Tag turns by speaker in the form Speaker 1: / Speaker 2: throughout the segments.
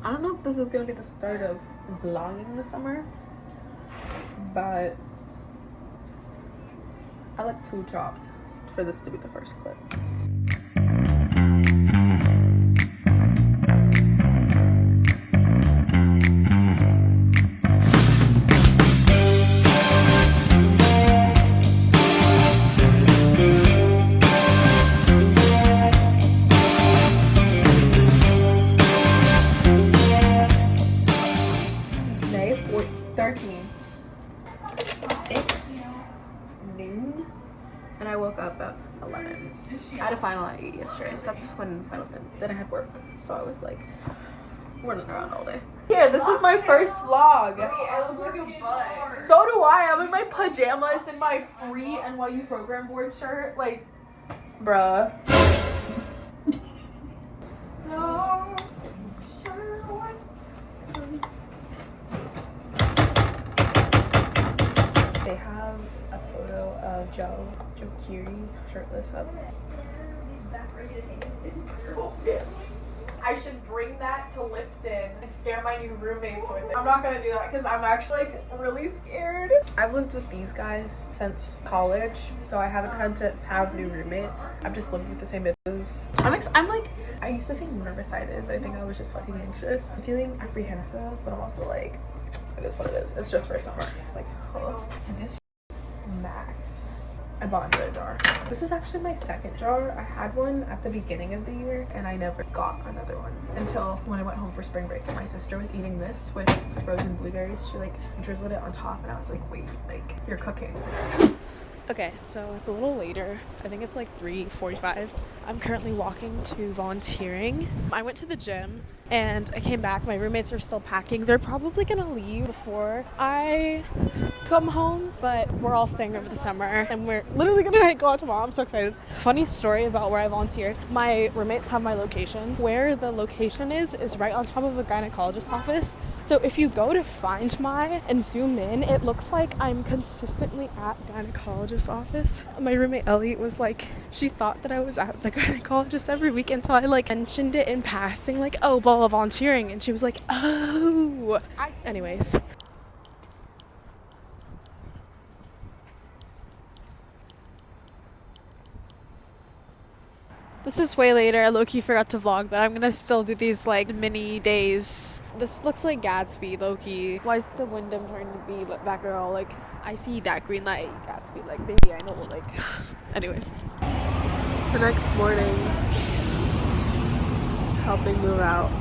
Speaker 1: I don't know if this is gonna be the start of vlogging this summer, but I like too chopped for this to be the first clip. May 13. It's noon and I woke up at 11. I had a final at 8 yesterday. That's when finals ended. Then I had work, so I was like running around all day. Here, this is my first vlog.
Speaker 2: I look like a butt.
Speaker 1: So do I. I'm in my pajamas and my free NYU program board shirt. Like, bruh. No. They have a photo of Joe Keery shirtless up. I should bring that to Lipton and scare my new roommates with it. I'm not gonna do that because I'm actually like really scared. I've lived with these guys since college, so I haven't had to have new roommates. I've just lived with the same bitches. I'm like, I used to say nervous-sided, but I think I was just fucking anxious. I'm feeling apprehensive, but I'm also like, it is what it is. It's just for summer. Like, oh. And this smacks. I bought another jar. This is actually my second jar. I had one at the beginning of the year and I never got another one until when I went home for spring break and my sister was eating this with frozen blueberries. She like drizzled it on top and I was like, wait, like you're cooking. Okay, so it's a little later. I think it's like 3:45. I'm currently walking to volunteering. I went to the gym and I came back. My roommates are still packing. They're probably gonna leave before I come home, but we're all staying over the summer and we're literally gonna go out tomorrow. I'm so excited. Funny story about where I volunteered. My roommates have my location. Where the location is right on top of a gynecologist's office. So if you go to Find My and zoom in, it looks like I'm consistently at gynecologist's office. My roommate Ellie was like, she thought that I was at the gynecologist every week until I like mentioned it in passing, like, oh, blah, blah, volunteering. And she was like, oh. Anyways. This is way later. I low-key forgot to vlog, but I'm gonna still do these like mini days. This looks like Gatsby, low-key. Why is the Wyndham trying to be that girl? Like, I see that green light, Gatsby. Like, baby, I know. Like, anyways. The next morning, helping move out.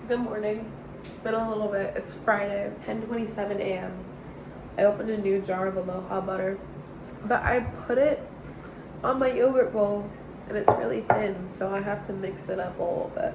Speaker 1: Good morning. It's been a little bit. It's Friday, 10:27 a.m. I opened a new jar of Aloha butter, but I put it on my yogurt bowl and it's really thin, so I have to mix it up a little bit.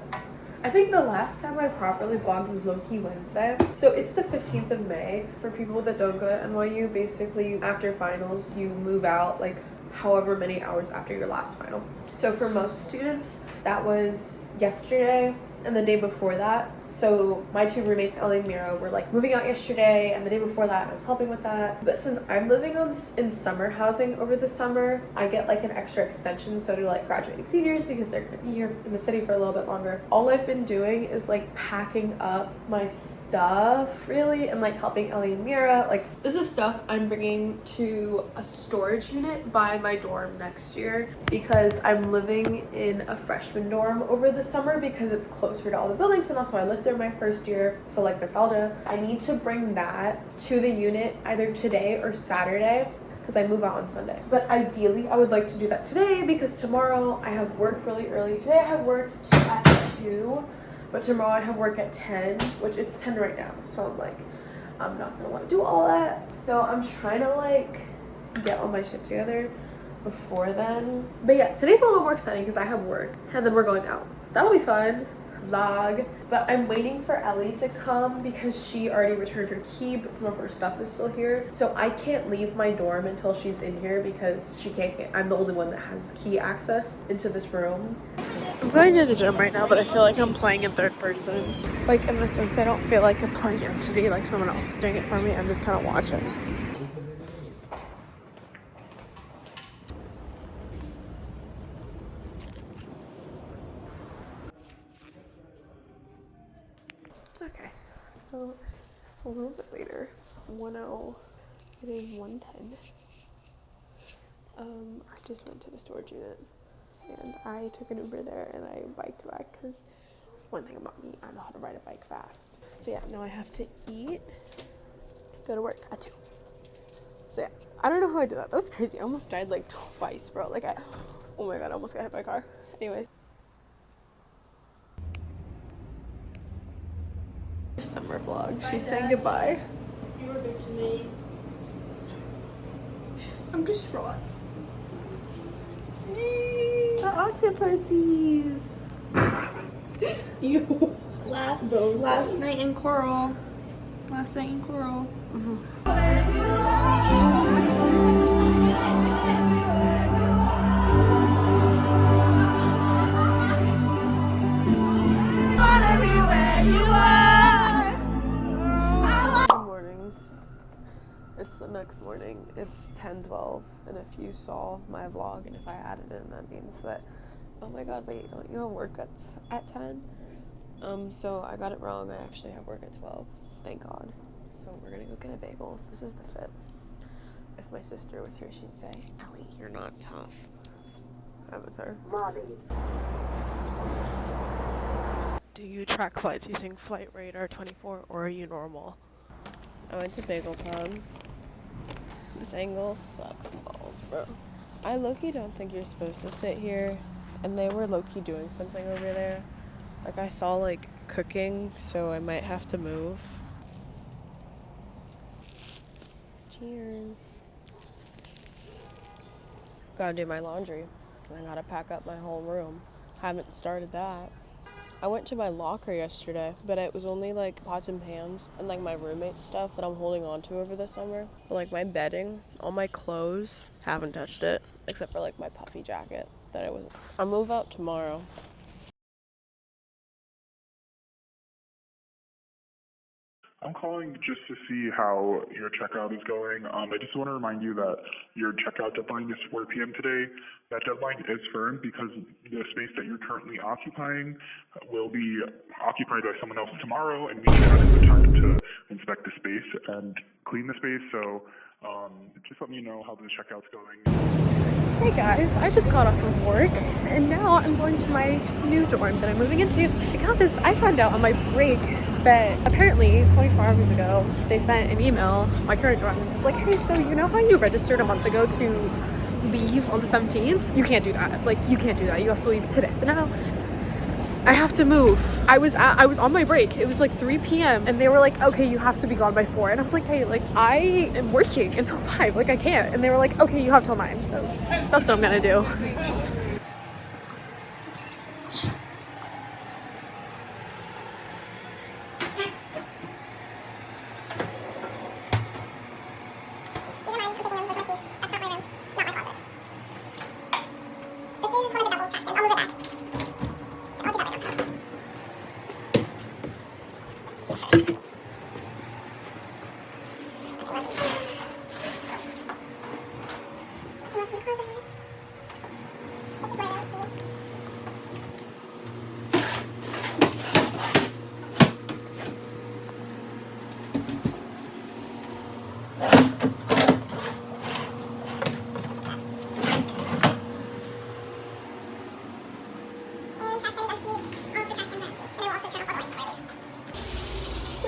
Speaker 1: I think the last time I properly vlogged was low-key Wednesday. So it's the 15th of May. For people that don't go to NYU, basically after finals, you move out like however many hours after your last final. So for most students, that was yesterday and the day before that. So my two roommates, Ellie and Mira, were like moving out yesterday, and the day before that I was helping with that. But since I'm living in summer housing over the summer, I get like an extra extension, so do like graduating seniors because they're gonna be here in the city for a little bit longer. All I've been doing is like packing up my stuff really, and like helping Ellie and Mira. Like, this is stuff I'm bringing to a storage unit by my dorm next year because I'm living in a freshman dorm over the summer because it's closer to all the buildings, and also I lived there my first year, so like nostalgia. I need to bring that to the unit either today or Saturday because I move out on Sunday. But ideally I would like to do that today because tomorrow I have work really early. Today I have work at 2, but tomorrow I have work at 10, which it's 10 right now, so I'm like, I'm not gonna want to do all that. So I'm trying to like get all my shit together before then. But yeah, today's a little more exciting because I have work and then we're going out. That'll be fun. Vlog. But I'm waiting for Ellie to come because she already returned her key, but some of her stuff is still here. So I can't leave my dorm until she's in here because she can't get, I'm the only one that has key access into this room. I'm going to the gym right now, but I feel like I'm playing in third person. Like, in the sense, I don't feel like I'm playing entity like someone else is doing it for me. I'm just kind of watching. a little bit later. It's 1:00. It is 1:10. I just went to the storage unit and I took an Uber there and I biked back because one thing about me, I know how to ride a bike fast. So yeah, now I have to eat, go to work at 2. So yeah, I don't know how I did that. That was crazy. I almost died like twice, bro. Like oh my god, I almost got hit by a car. Anyways. Summer vlog. She's saying goodbye.
Speaker 2: You were good to me. I'm distraught.
Speaker 1: The octopuses.
Speaker 2: You.
Speaker 3: Last night in Coral.
Speaker 1: Good morning. It's the next morning. It's 10:12, and if you saw my vlog and if I added in, that means that, oh my god, wait, don't you have work at 10? So I got it wrong. I actually have work at 12. Thank God. So we're gonna go get a bagel. This is the fit. If my sister was here, she'd say, Ellie, you're not tough. That was her.
Speaker 2: Mommy.
Speaker 1: Do you track flights using Flight Radar 24 or are you normal? I went to Bagel Town. This angle sucks balls, bro. I low-key don't think you're supposed to sit here, and they were low-key doing something over there. Like I saw like cooking, so I might have to move. Cheers. Gotta do my laundry, and I gotta pack up my whole room. Haven't started that. I went to my locker yesterday, but it was only like pots and pans and like my roommate's stuff that I'm holding on to over the summer. But, like my bedding, all my clothes, haven't touched it except for like my puffy jacket that I'll move out tomorrow.
Speaker 4: I'm calling just to see how your checkout is going. I just want to remind you that your checkout deadline is 4 p.m. today. That deadline is firm because the space that you're currently occupying will be occupied by someone else tomorrow, and we need adequate time to inspect the space and clean the space. So just let me know how the checkout's going.
Speaker 1: Hey guys, I just got off of work and now I'm going to my new dorm that I'm moving into because I found out on my break that apparently 24 hours ago they sent an email, my current dorm, and it's like, hey, so you know how you registered a month ago to leave on the 17th? You can't do that. Like, you can't do that. You have to leave today. So now I have to move. I was on my break. It was like 3 p.m. and they were like, okay, you have to be gone by 4. And I was like, hey, like I am working until 5. Like I can't. And they were like, okay, you have till 9. So that's what I'm gonna do.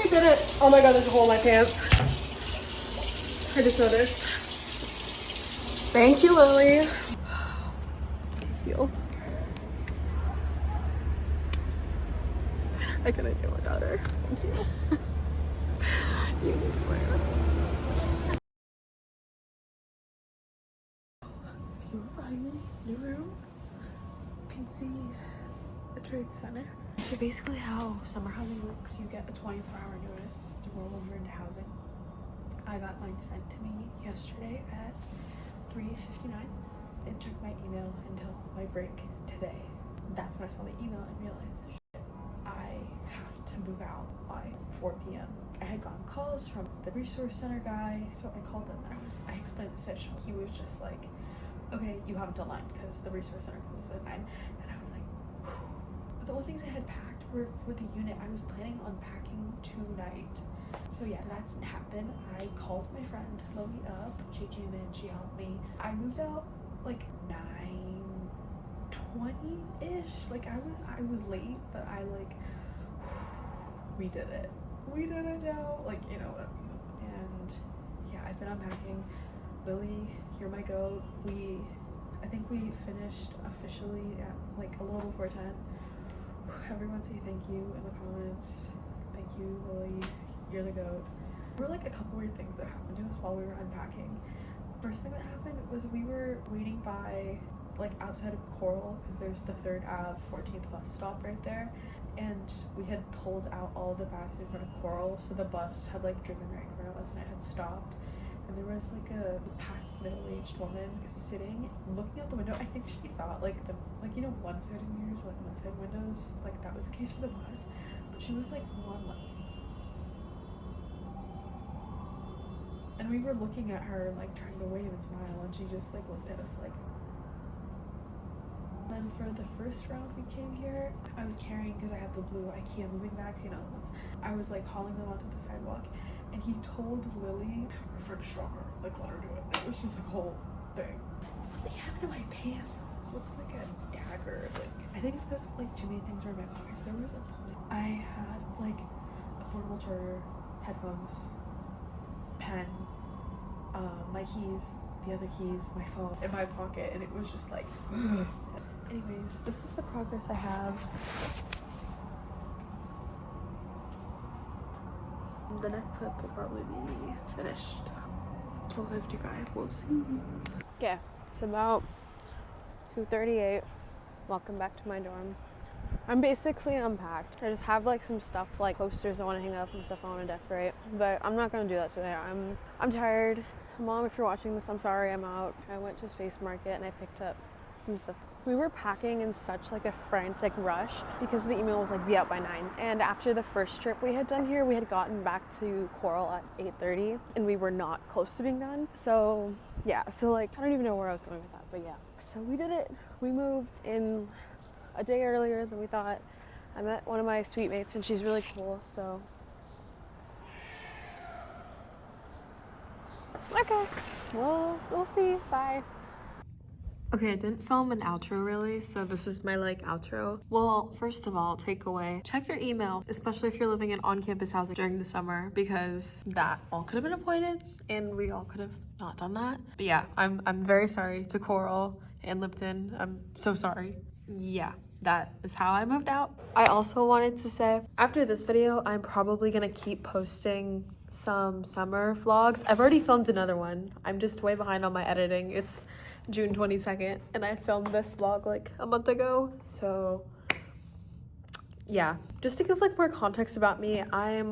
Speaker 1: We did it. Oh my god, there's a hole in my pants. I just noticed. Thank you, Lily. I feel. I couldn't do without her. Thank you. You need to wear it. New room. You can see the Trade Center. So basically how summer housing works, you get a 24-hour notice to roll over into housing. I got mine sent to me yesterday at 3:59. It took my email until my break today. That's when I saw the email and realized, shit, I have to move out by 4 p.m. I had gotten calls from the resource center guy, so I called them and I explained the situation. He was just like, okay, you have until 9 because the resource center closes at 9. And I was like, whew. The only things I had packed were for the unit. I was planning on packing tonight
Speaker 5: So yeah, that didn't happen. I called my friend Lily up. She came in, she helped me. I moved out like 9:20-ish. Like I was late, but I like we did it. We did it now. Like, you know what I mean. And yeah, I've been unpacking. Lily, you're my goat. I think we finished officially at like a little before 10. Everyone say thank you in the comments. Thank you, Lily. You're the goat. There were like a couple weird things that happened to us while we were unpacking. First thing that happened was we were waiting by like outside of Coral because there's the 3rd Ave 14th bus stop right there, and we had pulled out all the bags in front of Coral, so the bus had like driven right in front of us and it had stopped. And there was like a past middle-aged woman sitting, looking out the window. I think she thought like you know, one-sided mirrors, like one-side windows, like that was the case for the bus. But she was like one like, and we were looking at her like trying to wave and smile, and she just like looked at us like. Then for the first round we came here, I was carrying, because I have the blue IKEA moving bags, you know, ones. I was like hauling them onto the sidewalk. And he told Lily, her friend is stronger, like let her do it. It was just a whole thing. Something happened to my pants. Looks like a dagger. Like, I think it's because like too many things were in my pockets. There was a point I had like a portable charger, headphones, pen, my keys, the other keys, my phone in my pocket, and it was just like anyways, this is the progress I have. The next clip will probably be finished. 12:55, we'll see.
Speaker 1: Okay, it's about 2:38. Welcome back to my dorm. I'm basically unpacked. I just have like some stuff, like posters I want to hang up and stuff I want to decorate, but I'm not gonna do that today. I'm tired. Mom, if you're watching this, I'm sorry, I'm out. I went to Space Market and I picked up some stuff. We were packing in such like a frantic rush because the email was like be out by 9. And after the first trip we had done here, we had gotten back to Coral at 8:30 and we were not close to being done. So yeah, so like I don't even know where I was going with that, but yeah. So we did it. We moved in a day earlier than we thought. I met one of my suite mates and she's really cool, so. Okay, well, we'll see, bye. Okay, I didn't film an outro really, so this is my like outro. Well, first of all, takeaway, check your email, especially if you're living in on-campus housing during the summer, because that all could have been avoided and we all could have not done that. But yeah, I'm very sorry to Coral and Lipton. I'm so sorry. Yeah, that is how I moved out. I also wanted to say, after this video, I'm probably gonna keep posting some summer vlogs. I've already filmed another one. I'm just way behind on my editing. It's June 22nd and I filmed this vlog like a month ago, so yeah, just to give like more context about me, I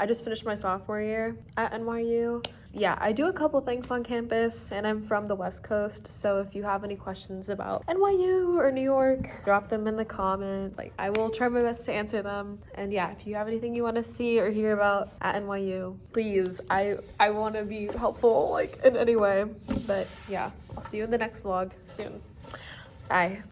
Speaker 1: just finished my sophomore year at NYU. Yeah, I do a couple things on campus and I'm from the West Coast, so if you have any questions about NYU or New York, drop them in the comment. Like, I will try my best to answer them. And yeah, if you have anything you want to see or hear about at NYU, please, I want to be helpful like in any way. But yeah, I'll see you in the next vlog soon. Bye.